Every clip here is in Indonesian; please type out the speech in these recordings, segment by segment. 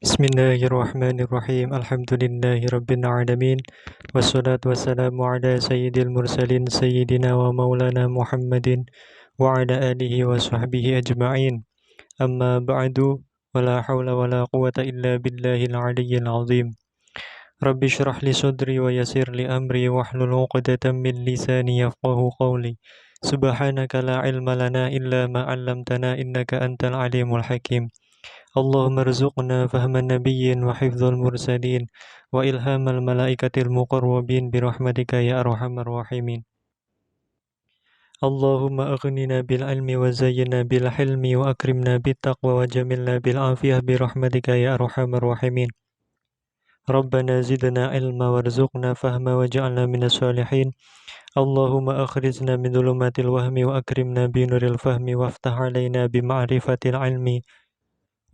Bismillahirrahmanirrahim. Alhamdulillahirabbil alamin. Wassalatu wassalamu ala sayyidil mursalin sayyidina wa maulana Muhammadin wa ala alihi wa sahbihi ajma'in. Amma ba'du, wala hawla wala quwata illa billahil aliyyil azim. Rabbi shrah li sadri wa yassir li amri wahlul 'uqdatam min lisani yafqahu qawli. Subhanaka la ilma lana illa ma 'allamtana innaka antal alimul hakim. اللهم ارزقنا فهم النبيين وحفظ المرسلين وإلهام الملائكة المقربين برحمتك يا أرحم الراحمين. اللهم أغننا بالعلم وزينا بالحلم وأكرمنا بالتقوى وجملنا بالعافية برحمتك يا أرحم الراحمين. ربنا زدنا علما وارزقنا فهما وجعلنا من الصالحين. اللهم أخرجنا من ظلمات الوهم وأكرمنا بنور الفهم وافتح علينا بمعرفة العلم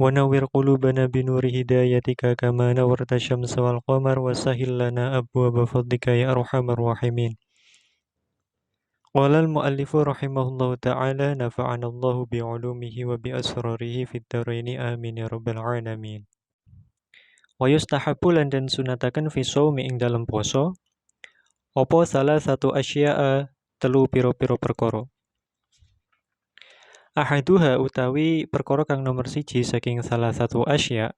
ونور قلوبنا بنور هدايتك كما نورت الشمس والقمر وسهل لنا أبواب فضلك يا أرحم الراحمين. قال المؤلف رحمه الله تعالى نفعنا الله بعلومه وبأسراره في الدارين آمين يا رب العالمين. ويستحب dan sunatakan fi shaumi ing dalam poso apa salah satu asya'a telu piro-piro perkara. Ahaduha utawi perkara kang nomor siji saking salah satu asya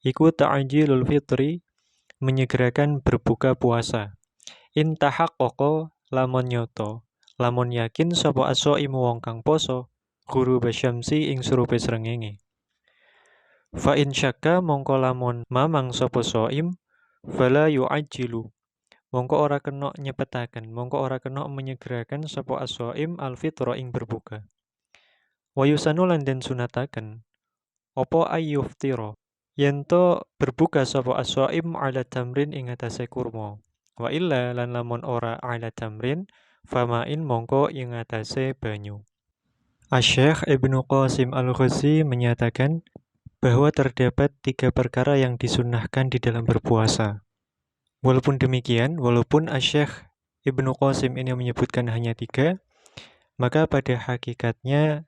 iku ta'jilul fitri, menyegerakan berbuka puasa. In tahaqqaqa lamun nyoto, lamun yakin sapa as-shaimu wong kang poso guru basyamsi ing surupe srengenge. Fa in syakka mongko lamun mamang sapa shaim fala yu'ajjilu, mongko ora kena nyepetaken, mongko ora kena menyegerakan sapa as-shaim al-fitra ing berbuka. Wa yusanu lan den sunataken apa ayyuftira, yento berbuka sapa as-shaim ala tamrin ing atase kurma. Wa illa lan lamun ora ala tamrin famain mongko ing atase banyu. Asy-Syaikh Ibnu Qasim Al-Ghazi menyatakan bahwa terdapat 3 perkara yang disunahkan di dalam berpuasa. Walaupun demikian, walaupun Asy-Syaikh Ibnu Qasim ini menyebutkan hanya 3, maka pada hakikatnya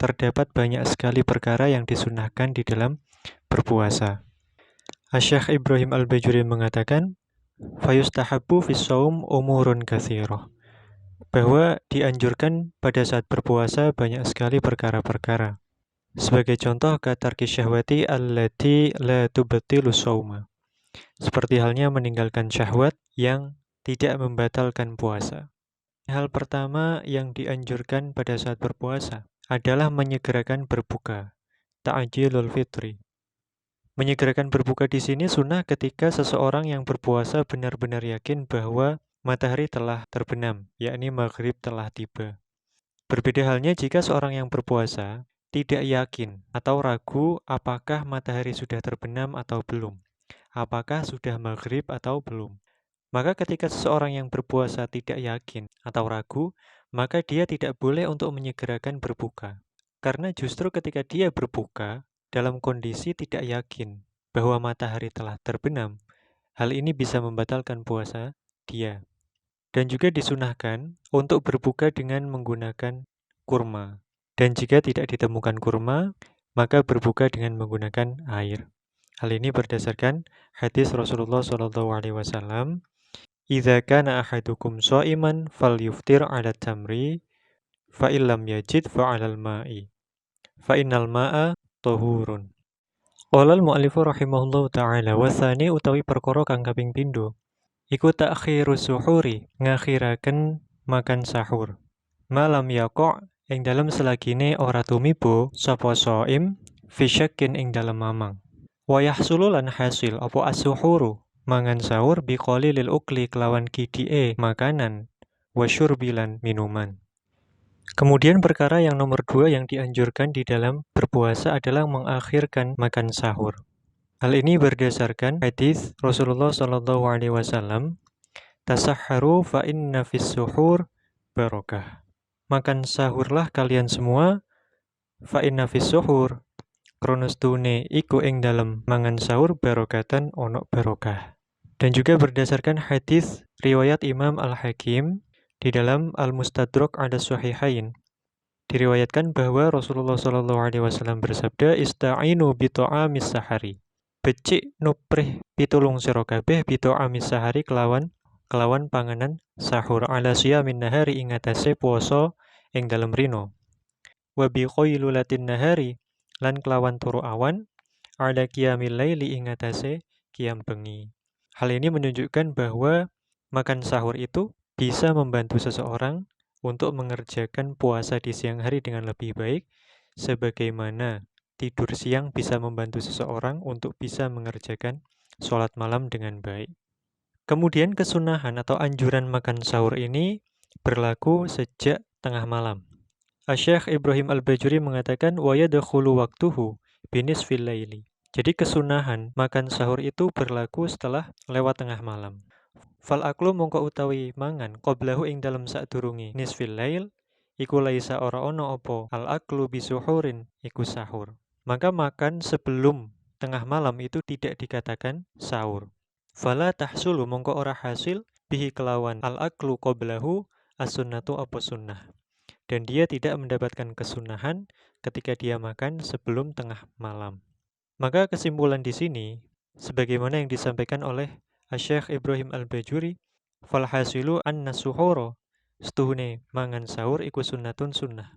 terdapat banyak sekali perkara yang disunahkan di dalam berpuasa. Asy-Syaikh Ibrahim Al-Bajuri mengatakan, fayustahabbu fis shaum umurun katsirah, bahwa dianjurkan pada saat berpuasa banyak sekali perkara-perkara. Sebagai contoh, katarki syahwati allati la tubtilu shauma, seperti halnya meninggalkan syahwat yang tidak membatalkan puasa. Hal pertama yang dianjurkan pada saat berpuasa adalah menyegerakan berbuka, ta'jilul fitri. Menyegerakan berbuka di sini sunnah ketika seseorang yang berpuasa benar-benar yakin bahwa matahari telah terbenam, yakni maghrib telah tiba. Berbeda halnya jika seorang yang berpuasa tidak yakin atau ragu apakah matahari sudah terbenam atau belum, apakah sudah maghrib atau belum. Maka ketika seseorang yang berpuasa tidak yakin atau ragu, maka dia tidak boleh untuk menyegerakan berbuka. Karena justru ketika dia berbuka dalam kondisi tidak yakin bahwa matahari telah terbenam, hal ini bisa membatalkan puasa dia. Dan juga disunahkan untuk berbuka dengan menggunakan kurma. Dan jika tidak ditemukan kurma, maka berbuka dengan menggunakan air. Hal ini berdasarkan hadis Rasulullah SAW. Idza kana ahadukum sha'iman falyuftir 'ala tamri fa illam yajid fa 'alal ma'i fa innal ma'a tahurun. Qala al-mu'allifu rahimahullahu ta'ala wa tsani utawi perkara kang kaping pindho iku ta'khirus suhuri, ngakhiraken makan sahur. Malam yaqa' ing dalem selagine ora tumibo sapa shaim fi syakkin ing dalem mamang. Wa yahsulu lan hasil apa as-suhuru, mangan sahur biqalilil ukli kelawan kidike makanan wa syurbilan minuman. Kemudian perkara yang nomor 2 yang dianjurkan di dalam berpuasa adalah mengakhirkan makan sahur. Hal ini berdasarkan hadis Rasulullah SAW, tasahharu fa inna fis suhur barakah. Makan sahurlah kalian semua, fa inna fis suhur, kronos tune iku ing dalem mangan sahur barokatan ono barokah. Dan juga berdasarkan hadis riwayat Imam Al-Hakim di dalam Al-Mustadrak ala Sahihain, diriwayatkan bahwa Rasulullah SAW bersabda, ista'inu bi ta'amis sahari, becik nuprih pitulung sira kabeh bito amis sahari kelawan panganan sahur ala siyamin nahari ing atase puasa ing dalem rino. Wa bi qailulatin nahari lan kelawan turu awan ala qiyamil laili ing atase qiyam bengi. Hal ini menunjukkan bahwa makan sahur itu bisa membantu seseorang untuk mengerjakan puasa di siang hari dengan lebih baik, sebagaimana tidur siang bisa membantu seseorang untuk bisa mengerjakan sholat malam dengan baik. Kemudian kesunahan atau anjuran makan sahur ini berlaku sejak tengah malam. Asy-Syaikh Ibrahim Al-Bajuri mengatakan wa yadkhulu waqtuhu binisfil laili. Jadi kesunahan makan sahur itu berlaku setelah lewat tengah malam. Fal aklu mongko utawi mangan qablahu ing dalem sadurunge nisfil lail iku laisa ora ono apa al aklu bisuhurin iku sahur. Maka makan sebelum tengah malam itu tidak dikatakan sahur. Fala tahsulu mongko ora hasil bihi kelawan al aklu qablahu as-sunnatu apa sunnah. Dan dia tidak mendapatkan kesunahan ketika dia makan sebelum tengah malam. Maka kesimpulan di sini, sebagaimana yang disampaikan oleh Asy-Syaikh Ibrahim Al-Bajuri, fal hasilu anna suhura, setuhune mangan sahur iku sunnatun sunnah.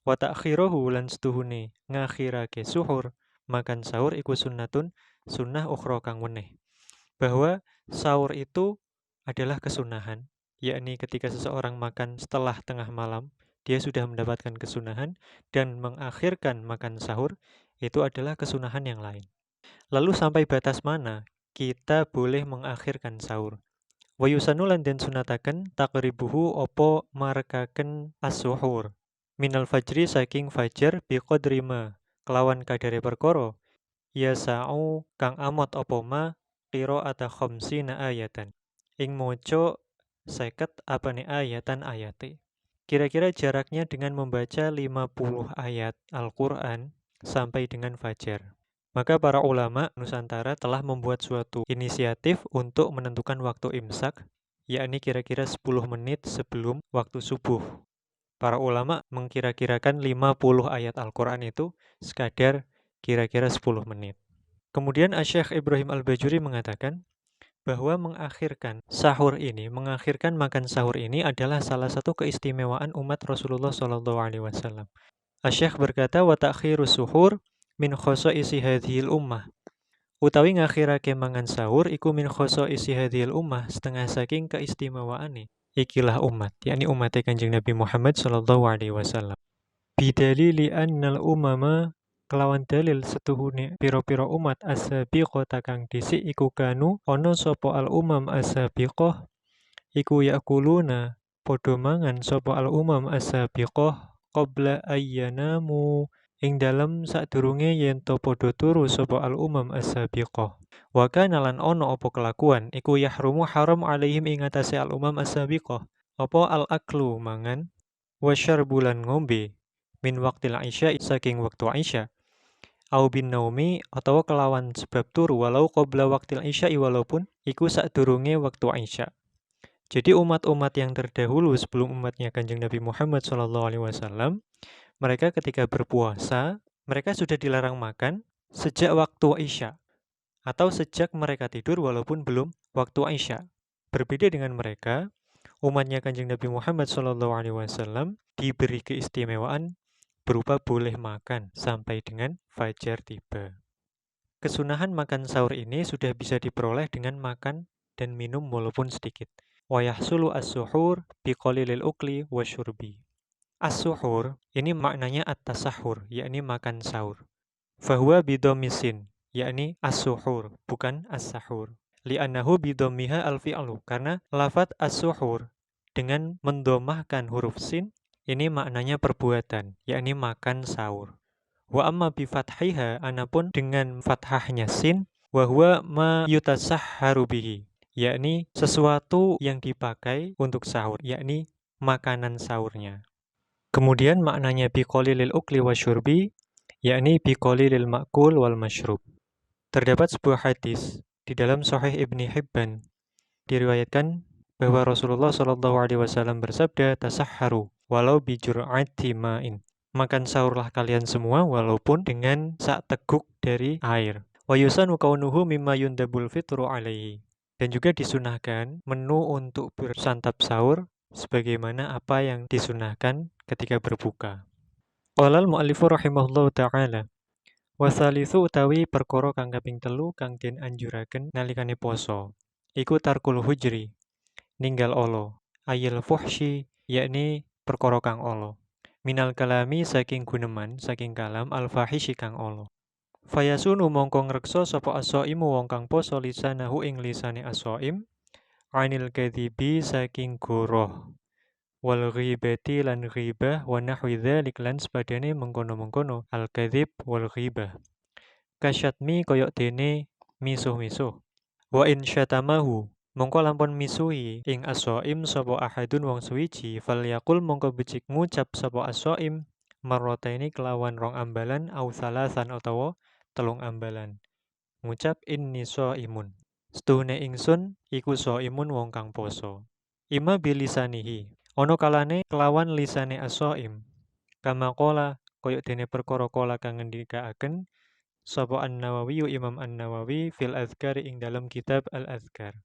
Wa ta'khiruhu lan setuhune ngakhirake suhur, makan sahur iku sunnatun sunnah ukhra kang weneh. Bahwa sahur itu adalah kesunahan, yakni ketika seseorang makan setelah tengah malam, dia sudah mendapatkan kesunahan, dan mengakhirkan makan sahur itu adalah kesunahan yang lain. Lalu sampai batas mana kita boleh mengakhirkan sahur? Wa yusanu lan den sunataken taqribuhu opo marekaken as-suhur minal fajri saking fajar biqadri ma kelawan kadare perkara ya sa'u kang amot opo ma qira'ata khamsina ayatan ing maca 50 apane ayatan ayate. Kira-kira jaraknya dengan membaca 50 ayat Al-Quran sampai dengan fajar. Maka para ulama Nusantara telah membuat suatu inisiatif untuk menentukan waktu imsak, yakni kira-kira 10 menit sebelum waktu subuh. Para ulama mengkira-kirakan 50 ayat Al-Quran itu sekadar kira-kira 10 menit. Kemudian Asy-Syaikh Ibrahim Al-Bajuri mengatakan, bahwa mengakhirkan makan sahur ini adalah salah satu keistimewaan umat Rasulullah SAW. Asy-Syaikh berkata, wa ta'khirus suhur min khosoisi hadhil ummah. Utawi ngakhirake mangan sahur iku min khosoisi hadhil ummah, setengah saking keistimewaane ikilah umat, yakni umat Kanjeng Nabi Muhammad SAW. Bidalili annal umama kelawan dalil setuhune pira-pira umat as-sabiqah kang dhisik iku kanu ana sapa al-umam as-sabiqah iku yakuluna padha mangan sapa al-umam as-sabiqah qabla ayyanamu ing dalem sadurunge yen to padha turu sapa al-umam as-sabiqah. Wa kana lan ana apa kelakuan iku yahrumu haram alaihim ing atase al-umam as-sabiqah apa al-aklu mangan wa syarbulan ngombe min waqtil isya saking waktu isya au bin naumi atau kelawan sebab turu walau qabla waqtil isya walaupun iku sadurunge waktu isya. Jadi umat-umat yang terdahulu sebelum umatnya Kanjeng Nabi Muhammad SAW, mereka ketika berpuasa, mereka sudah dilarang makan sejak waktu isya atau sejak mereka tidur walaupun belum waktu isya. Berbeda dengan mereka, umatnya Kanjeng Nabi Muhammad SAW diberi keistimewaan berupa boleh makan sampai dengan fajar tiba. Kesunahan makan sahur ini sudah bisa diperoleh dengan makan dan minum walaupun sedikit. Wa yahsulu as-suhur biqalilil ukli wasyurbi. As-suhur ini maknanya at-tasahur, yakni makan sahur. Fahuwa bidomisin, yakni as-suhur, bukan as-sahur. Li'annahu bidomiha al-fi'lu, karena lafadz as-suhur dengan mendomahkan huruf sin ini maknanya perbuatan, yakni makan sahur. Wa amma bi fathiha, anapun dengan fathahnya sin, wa huwa ma yutasahharu bihi, yakni sesuatu yang dipakai untuk sahur, yakni makanan sahurnya. Kemudian maknanya bi qalilil ukli wasyurbi, yakni bi qalilil ma'kul wal masyrub. Terdapat sebuah hadis di dalam Sahih Ibnu Hibban diriwayatkan bahwa Rasulullah SAW bersabda, tasahharu walau bijur'ati ma'in. Makan sahurlah kalian semua walaupun dengan sak teguk dari air. Wa yusanu kaunuhu mimma yundabul fitru alaihi. Dan juga disunahkan menu untuk bersantap sahur sebagaimana apa yang disunahkan ketika berbuka. Qala al-mu'allifu rahimahullahu ta'ala. Wasalisu utawi perkara kang kaping 3 kang den anjuraken nalikane poso. Iku tarkul hujri, ninggal olo. Ayil fuhsyi, yakni perkara kang olo. Minal kalami saking guneman, saking kalam al-fahishi kang olo. Fayasunu mongko ngreksa sapa as-shaimu wong kang poso lisanahu ing lisane as-shaim anil kadhibi saking goroh wal ghibati lan ghibah wa nahwi dzalik lan sepadane mengkono-mengkono al kadhib wal ghibah kasyatmi koyok dene misuh-misuh wa in syatamahu mongko lampun misuhi ing as-shaim sapa ahadun wong suwiji falyaqul mongko becik ngucap sapa as-shaim marrataini kelawan rong ambalan au salasan utawa telung ambalan ngucap inni shaimun setuhune ingsun iku shaimun wong kang poso ima bilisanihi ana kalane kelawan lisane as-shaim kama qala koyok dene perkara kala kang ngendikaaken sapa An-Nawawi Imam An-Nawawi fil azkar ing dalam kitab al-azkar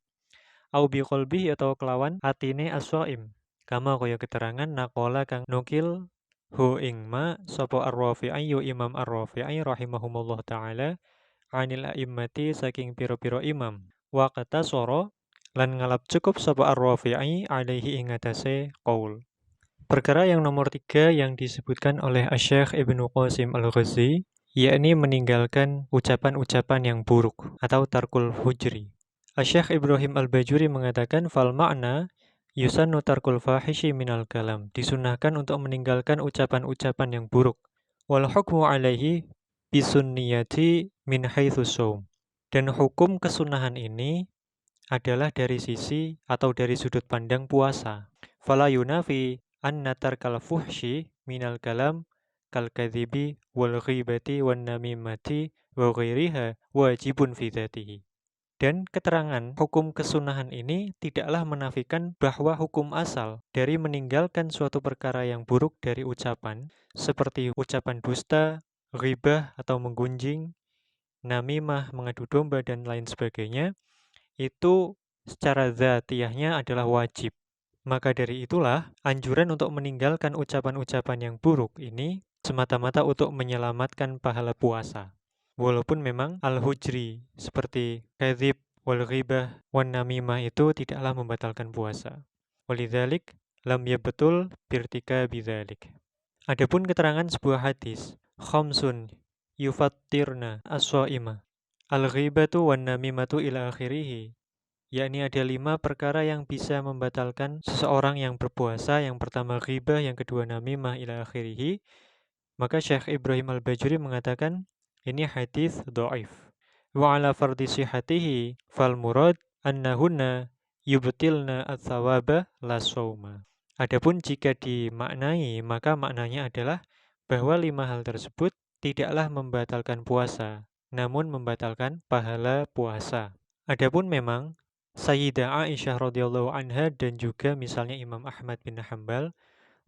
au bi qalbihi atau kelawan atine as-shaim kama kaya keterangan naqala kang nukil hu ing ma sapa Ar-Rafi'i Imam Ar-Rafi'i rahimahumullah taala anil a'immati saking piro-piro imam wa kata soro lan ngalap cukup sapa Ar-Rafi'i alaihi ing atase qaul. Perkara yang nomor 3 yang disebutkan oleh Asy-Syaikh Ibnu Qasim Al-Ghazi yakni meninggalkan ucapan-ucapan yang buruk atau tarkul hujri. Asy-Syaikh Ibrahim Al-Bajuri mengatakan fal makna yusannu tarkul fahishi minal kalam, disunahkan untuk meninggalkan ucapan-ucapan yang buruk. Wal hukmu alaihi bisunniyati min haitsu shaum. Dan hukum kesunahan ini adalah dari sisi atau dari sudut pandang puasa. Fala yunafi anna tarkal fuhshi minal kalam kal kadhibi wal ghibati wan namimati wa ghairiha wajibun fi dzatihi. Dan keterangan hukum kesunahan ini tidaklah menafikan bahwa hukum asal dari meninggalkan suatu perkara yang buruk dari ucapan, seperti ucapan dusta, ghibah atau menggunjing, namimah, mengadu domba, dan lain sebagainya, itu secara dzatiyahnya adalah wajib. Maka dari itulah, anjuran untuk meninggalkan ucapan-ucapan yang buruk ini semata-mata untuk menyelamatkan pahala puasa. Walaupun memang al-hujri seperti kadzib, wal ghibah, wan namimah itu tidaklah membatalkan puasa. Walidzalik lam yabtul birtika bidzalik. Adapun keterangan sebuah hadis, khamsun yufattirna as-shaima. Al-ghibatu wan namimatu ila akhirih. Yakni ada 5 perkara yang bisa membatalkan seseorang yang berpuasa. Yang pertama ghibah, yang kedua namimah ila akhirih. Maka Syekh Ibrahim Al-Bajuri mengatakan ini hadis dhaif. Wa ala fardhi sihhatihi fal murad annahunna yubtilna ats-tsawaba la shauma. Adapun jika dimaknai maka maknanya adalah bahwa 5 hal tersebut tidaklah membatalkan puasa, namun membatalkan pahala puasa. Adapun memang Sayyidah Aisyah radhiyallahu anha dan juga misalnya Imam Ahmad bin Hanbal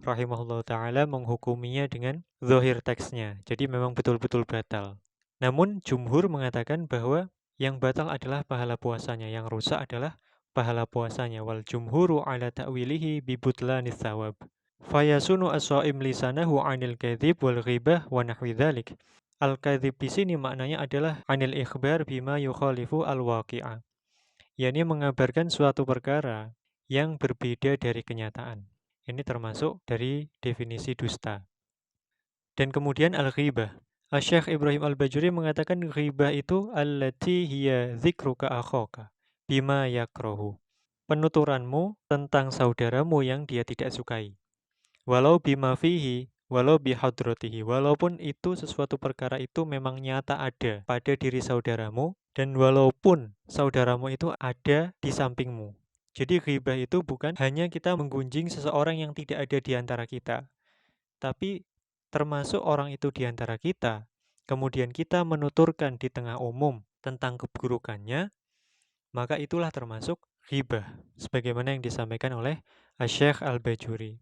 rahimahullah ta'ala menghukuminya dengan zahir teksnya. Jadi memang betul-betul batal. Namun jumhur mengatakan bahwa yang batal adalah pahala puasanya, yang rusak adalah pahala puasanya. Wal jumhuru ala ta'wilihi bibutlanis thawab. Fayasunu as-shaim lisanahu 'anil kadzib wal ghibah wa nahwi dzalik. Al-kadzib di sini maknanya adalah 'anil ikhbar bima yukhalifu al-waqi'a. yakni mengabarkan suatu perkara yang berbeda dari kenyataan. Ini termasuk dari definisi dusta. Dan kemudian al-ghibah. Asy-Syaikh Ibrahim Al-Bajuri mengatakan ghibah itu allati hiya dzikruka akhaka bima yakrahu. Penuturanmu tentang saudaramu yang dia tidak sukai. Walau bima fihi, walau bihadratihi, walaupun itu sesuatu perkara itu memang nyata ada pada diri saudaramu dan walaupun saudaramu itu ada di sampingmu. Jadi ghibah itu bukan hanya kita menggunjing seseorang yang tidak ada di antara kita, tapi termasuk orang itu di antara kita, kemudian kita menuturkan di tengah umum tentang keburukannya, maka itulah termasuk ghibah, sebagaimana yang disampaikan oleh Asy-Syaikh Al-Bajuri.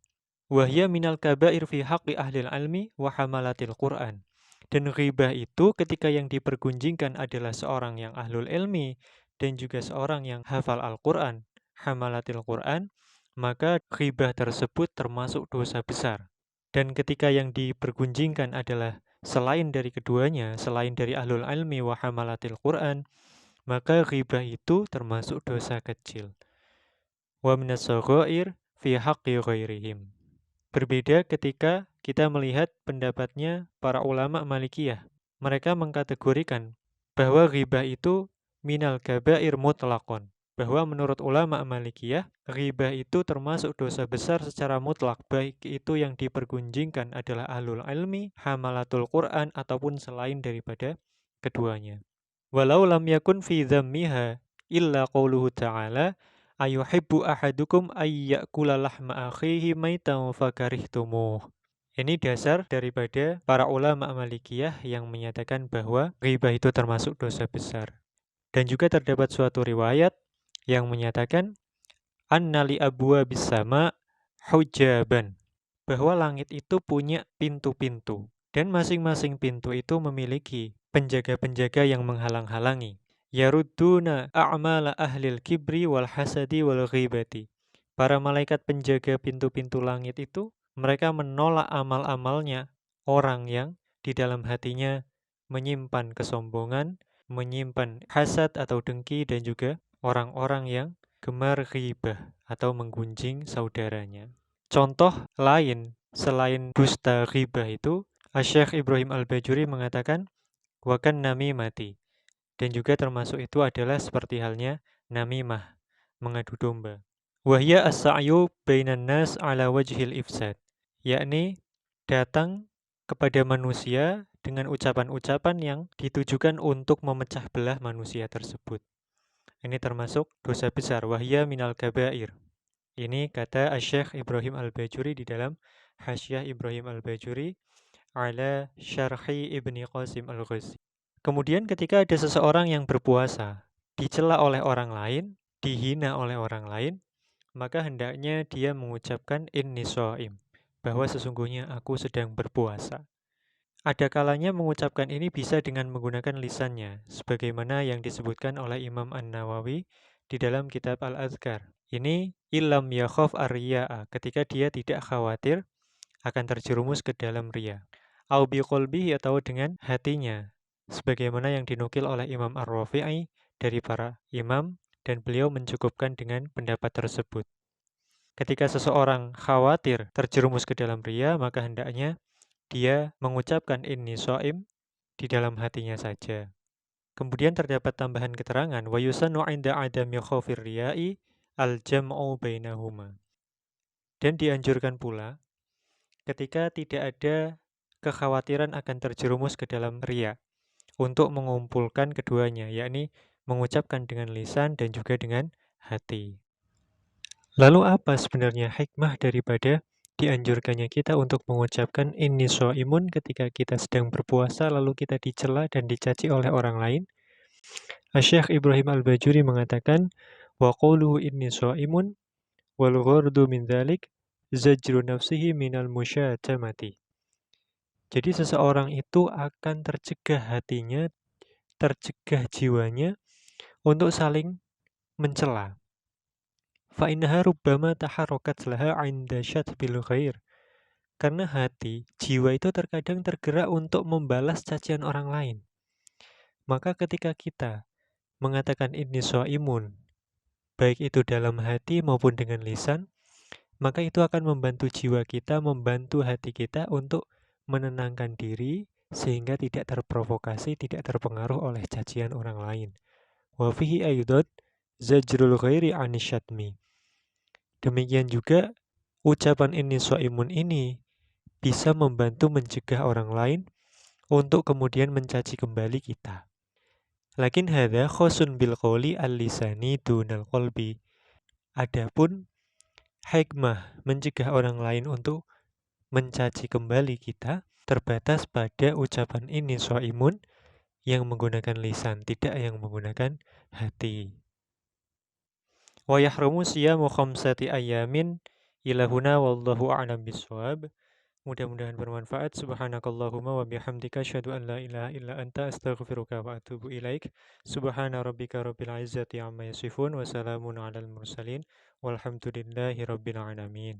Wahya minal kabair fi haqqi ahlil ilmi wa hamalatil Qur'an. Dan ghibah itu ketika yang dipergunjingkan adalah seorang yang ahlul ilmi dan juga seorang yang hafal Al-Quran, hamalatil Quran, maka ghibah tersebut termasuk dosa besar. Dan ketika yang dipergunjingkan adalah selain dari keduanya, selain dari ahlul ilmi wa hamalatil Quran, maka ghibah itu termasuk dosa kecil. Wa minas saghair fi haqqi ghairihim. Berbeda ketika kita melihat pendapatnya para ulama Malikiyah. Mereka mengkategorikan bahwa ghibah itu minal kabair mutlaqon. Bahwa menurut ulama Malikiyah, ghibah itu termasuk dosa besar secara mutlak, baik itu yang dipergunjingkan adalah ahlul ilmi, hamalatul Quran, ataupun selain daripada keduanya. Walau lam yakun fi dhammiha illa qawluhu ta'ala ayuhibbu ahadukum ayyakula lahma akhihi maitan fakarihtumuh. Ini dasar daripada para ulama Malikiyah yang menyatakan bahwa ghibah itu termasuk dosa besar. Dan juga terdapat suatu riwayat yang menyatakan anna li abwabis sama hujaban, bahwa langit itu punya pintu-pintu dan masing-masing pintu itu memiliki penjaga-penjaga yang menghalang-halangi. Yarudduna a'mala ahlil kibri wal hasadi wal ghibati. Para malaikat penjaga pintu-pintu langit itu, mereka menolak amal-amalnya orang yang di dalam hatinya menyimpan kesombongan, menyimpan hasad atau dengki, dan juga orang-orang yang gemar ghibah atau menggunjing saudaranya. Contoh lain selain dusta ghibah itu, Asy-Syaikh Ibrahim Al-Bajuri mengatakan wakan namimati, dan juga termasuk itu adalah seperti halnya namimah, mengadu domba. Wahya as-sa'yu bainan nas ala wajhil ifsad, yakni datang kepada manusia dengan ucapan-ucapan yang ditujukan untuk memecah belah manusia tersebut. Ini termasuk dosa besar, wahya minal kabair. Ini kata Asy-Syaikh Ibrahim Al-Bajuri di dalam Hasyiah Ibrahim Al-Bajuri ala Syarhi Ibni Qasim Al-Ghazi. Kemudian ketika ada seseorang yang berpuasa, dicela oleh orang lain, dihina oleh orang lain, maka hendaknya dia mengucapkan inni shaim, bahwa sesungguhnya aku sedang berpuasa. Ada kalanya mengucapkan ini bisa dengan menggunakan lisannya, sebagaimana yang disebutkan oleh Imam An-Nawawi di dalam kitab Al-Adhkar. Ini ilam yakhaf ar-riya'a, ketika dia tidak khawatir akan terjerumus ke dalam riya. Au biqolbihi, atau dengan hatinya, sebagaimana yang dinukil oleh Imam Ar-Rafi'i dari para imam, dan beliau mencukupkan dengan pendapat tersebut. Ketika seseorang khawatir terjerumus ke dalam riya, maka hendaknya dia mengucapkan inni shaim di dalam hatinya saja. Kemudian terdapat tambahan keterangan wa yusannu 'inda 'adami khaufir riya'i al-jam'u bainahuma. Dan dianjurkan pula ketika tidak ada kekhawatiran akan terjerumus ke dalam riya untuk mengumpulkan keduanya, yakni mengucapkan dengan lisan dan juga dengan hati. Lalu apa sebenarnya hikmah daripada dianjurkannya kita untuk mengucapkan inni shaimun ketika kita sedang berpuasa lalu kita dicela dan dicaci oleh orang lain? Asy-Syaikh Ibrahim Al-Bajuri mengatakan wa qawluhu inni shaimun wal ghardu min dzalik zajru nafsihi minal musyatamati. Jadi seseorang itu akan tercegah hatinya, tercegah jiwanya untuk saling mencela. Fa innaha rubbama taharrakat laha 'inda syatbil ghair. Karena hati, jiwa itu terkadang tergerak untuk membalas cacian orang lain. Maka ketika kita mengatakan inni shaimun, baik itu dalam hati maupun dengan lisan, maka itu akan membantu jiwa kita, membantu hati kita untuk menenangkan diri sehingga tidak terprovokasi, tidak terpengaruh oleh cacian orang lain. Wa fihi aidan zajrul ghairi 'anisyatmi. Demikian juga ucapan inni shaimun ini bisa membantu mencegah orang lain untuk kemudian mencaci kembali kita. Lakin hadza khosun bil qawli al-lisani dunal qalbi. Adapun hikmah mencegah orang lain untuk mencaci kembali kita terbatas pada ucapan inni shaimun yang menggunakan lisan, tidak yang menggunakan hati. Wa yahrumu siyamu khamsati ayamin ila huna wallahu a'lam bissawab. Mudah-mudahan bermanfaat. Subhanakallahumma wa bihamdika asyhadu an la ilaha illa anta astaghfiruka wa atubu ilaik. Subhana rabbika rabbil izzati amma yasifun wa salamun alal mursalin walhamdulillahi rabbil alamin.